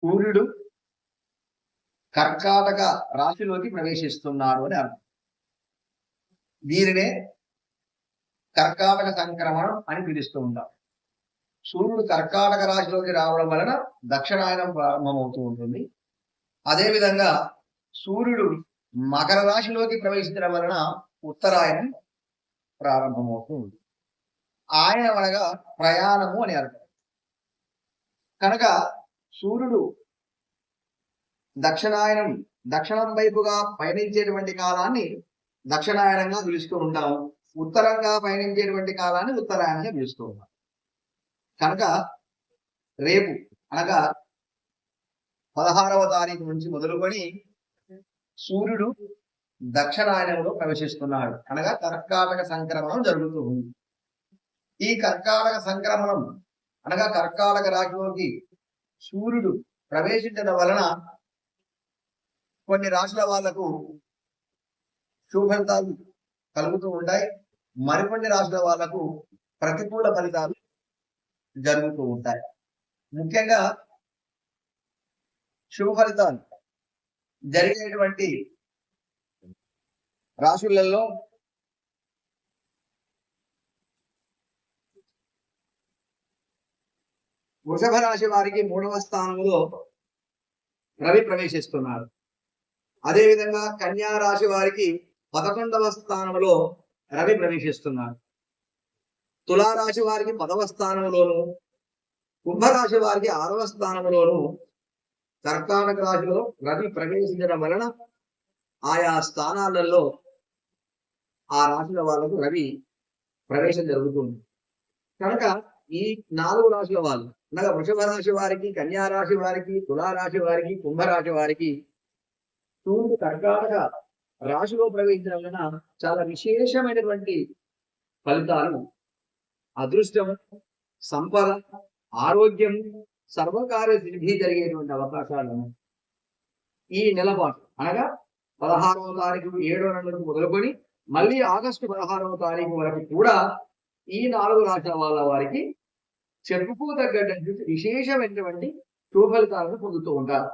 సూర్యుడు కర్కాటక రాశిలోకి ప్రవేశిస్తున్నాడు అని అర్థం. దీనినే కర్కాటక సంక్రమణం అని పిలుస్తూ ఉంటాం. సూర్యుడు కర్కాటక రాశిలోకి రావడం వలన దక్షిణాయనం ప్రారంభమవుతూ ఉంటుంది. అదేవిధంగా సూర్యుడు మకర రాశిలోకి ప్రవేశించడం వలన ఉత్తరాయణం ప్రారంభమవుతూ ఉంటుంది. ఆయనం అనగా ప్రయాణము అని అర్థం. కనుక సూర్యుడు దక్షిణం వైపుగా పయనించేటువంటి కాలాన్ని దక్షిణాయనంగా పిలుస్తూ ఉంటాం. ఉత్తరంగా పయనించేటువంటి కాలాన్ని ఉత్తరాయణంగా పిలుస్తూ ఉంటాం. కనుక రేపు అనగా 16వ తారీఖు నుంచి మొదలుకొని సూర్యుడు దక్షిణాయనంలో ప్రవేశిస్తున్నాడు. అనగా కర్కాటక సంక్రమణం జరుగుతూ ఉంది. ఈ కర్కాటక సంక్రమణం అనగా కర్కాటక రాశిలోకి సూర్యుడు ప్రవేశించడం వలన కొన్ని రాశుల వాళ్లకు శుభ ఫలితాలు కలుగుతూ ఉంటాయి. మరికొన్ని రాశుల వాళ్లకు ప్రతికూల ఫలితాలు జరుగుతూ ఉంటాయి. ముఖ్యంగా శుభ ఫలితాలు జరిగేటువంటి రాశులలో వృషభ రాశి వారికి 3వ స్థానంలో రవి ప్రవేశిస్తున్నారు. అదేవిధంగా కన్యా రాశి వారికి 11వ స్థానంలో రవి ప్రవేశిస్తున్నారు. తులారాశి వారికి 10వ స్థానంలోను, కుంభరాశి వారికి 6వ స్థానంలోను కర్కాటక రాశిలో రవి ప్రవేశించడం వలన ఆయా స్థానాలలో ఆ రాశుల వాళ్ళకు రవి ప్రవేశం జరుగుతుంది. కనుక ఈ 4 రాశుల వాళ్ళు అనగా వృషభ రాశి వారికి, కన్యా రాశి వారికి, తులారాశి వారికి, కుంభరాశి వారికి సూర్యుడు కర్కాటక రాశిలో ప్రవేశించడం వలన చాలా విశేషమైనటువంటి ఫలితాలు, అదృష్టం, సంపద, ఆరోగ్యం, సర్వకార్య సిద్ధి జరిగేటువంటి అవకాశాలు ఈ నెలపాటు అనగా 16వ తారీఖు 7వ నెల నుంచి మొదలుకొని మళ్ళీ ఆగస్టు 16వ తారీఖు వరకు కూడా ఈ 4 రాష్ట్రాల వాళ్ళ వారికి చెప్పుకోదగ్గటువంటి విశేషమైనటువంటి శుభ ఫలితాలను పొందుతూ ఉంటారు.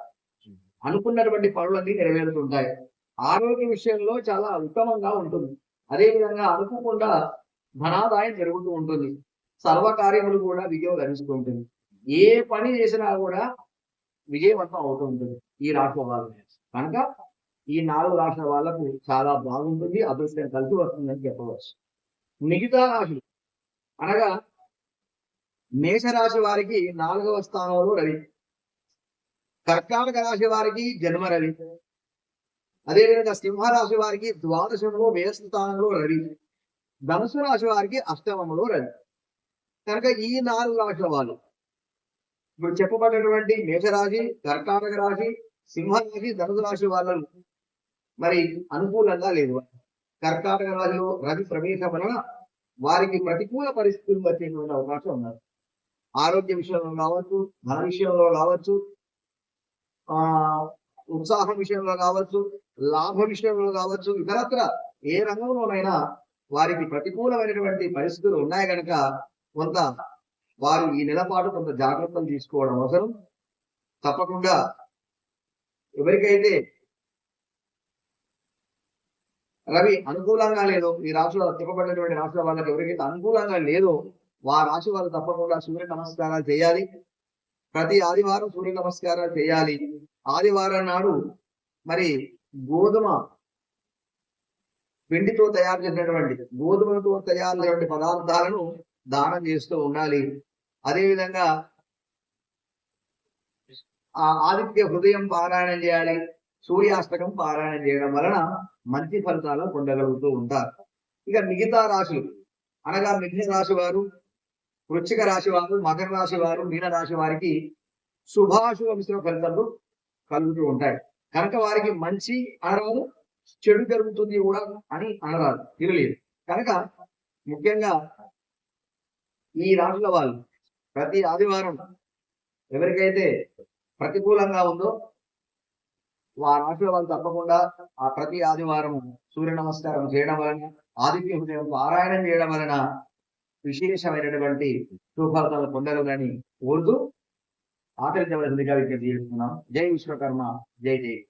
అనుకున్నటువంటి పనులన్నీ నెరవేరుతుంటాయి. ఆరోగ్య విషయంలో చాలా ఉత్తమంగా ఉంటుంది. అదేవిధంగా అనుకోకుండా ధనాదాయం జరుగుతూ ఉంటుంది. సర్వకార్యములు కూడా విజయం లభిస్తూ ఉంటుంది. ఏ పని చేసినా కూడా విజయవంతం అవుతూ ఉంటుంది ఈ రాష్ట్ర వాళ్ళు. కనుక ఈ 4 రాష్ట్రాల వాళ్ళకు చాలా బాగుంటుంది, అదృష్టం కలిసి వస్తుందని చెప్పవచ్చు. మిగతా రాశులు అనగా మేషరాశి వారికి 4వ స్థానంలో రవి, కర్కాటక రాశి వారికి జన్మ రవి, అదేవిధంగా సింహరాశి వారికి ద్వాదశంలో వ్యయ స్థానంలో రవి, ధనుసు రాశి వారికి అష్టమంలో రవి. కనుక ఈ 4 రాశుల వాళ్ళు ఇప్పుడు చెప్పబడినటువంటి మేషరాశి, కర్కాటక రాశి, సింహరాశి, ధనుసు రాశి వాళ్ళు మరి అనుకూలంగా లేదు. కర్కాటక రాశిలో రవి ప్రవేశం వలన వారికి ప్రతికూల పరిస్థితులు వచ్చేటువంటి అవకాశం ఉన్నారు. ఆరోగ్య విషయంలో కావచ్చు, ధన విషయంలో కావచ్చు, ఉత్సాహం విషయంలో కావచ్చు, లాభ విషయంలో కావచ్చు, ఇతరత్ర ఏ రంగంలోనైనా వారికి ప్రతికూలమైనటువంటి పరిస్థితులు ఉన్నాయి కనుక కొంత వారు ఈ నెలపాటు కొంత జాగ్రత్తలు తీసుకోవడం అవసరం. తప్పకుండా ఎవరికైతే రవి అనుకూలంగా లేదో, ఈ రాశిలో చెప్పబడినటువంటి రాశుల వాళ్ళకి ఎవరికైతే అనుకూలంగా లేదో ఆ రాశి వాళ్ళు తప్పకుండా సూర్య నమస్కారాలు చేయాలి. ప్రతి ఆదివారం సూర్య నమస్కారాలు చేయాలి. ఆదివారం నాడు మరి గోధుమ పిండితో తయారు చేసినటువంటి, గోధుమలతో తయారు చేసినటువంటి పదార్థాలను దానం చేస్తూ ఉండాలి. అదేవిధంగా ఆ ఆదిత్య హృదయం పారాయణం చేయాలి. సూర్యాష్టకం పారాయణం చేయడం వలన మంచి ఫలితాలు పొందగలుగుతూ ఉంటారు. ఇక మిగతా రాశులు అనగా మిథున రాశి వారు, వృశ్చిక రాశి వారు, మకర రాశి వారు, మీన రాశి వారికి శుభాశుభ మిశ్రమ ఫలితాలు కలుగుతూ ఉంటాయి. కనుక వారికి మంచి అనరాదు, చెడు జరుగుతుంది కూడా అని అనరాదు, తిరగలేదు. కనుక ముఖ్యంగా ఈ రాశుల వాళ్ళు ప్రతి ఆదివారం ఎవరికైతే ప్రతికూలంగా ఉందో ఆ రాశుల వాళ్ళు తప్పకుండా ఆ ప్రతి ఆదివారం సూర్య నమస్కారం చేయడం వలన, ఆదిత్య హృదయం పారాయణం చేయడం వలన విశేషమైనటువంటి శుభఫలితాలు పొందగలని కోరుతూ ఆచరించవలసిందిగా విజ్ఞప్తి చేస్తున్నాం. జై విశ్వకర్మ, జై జై.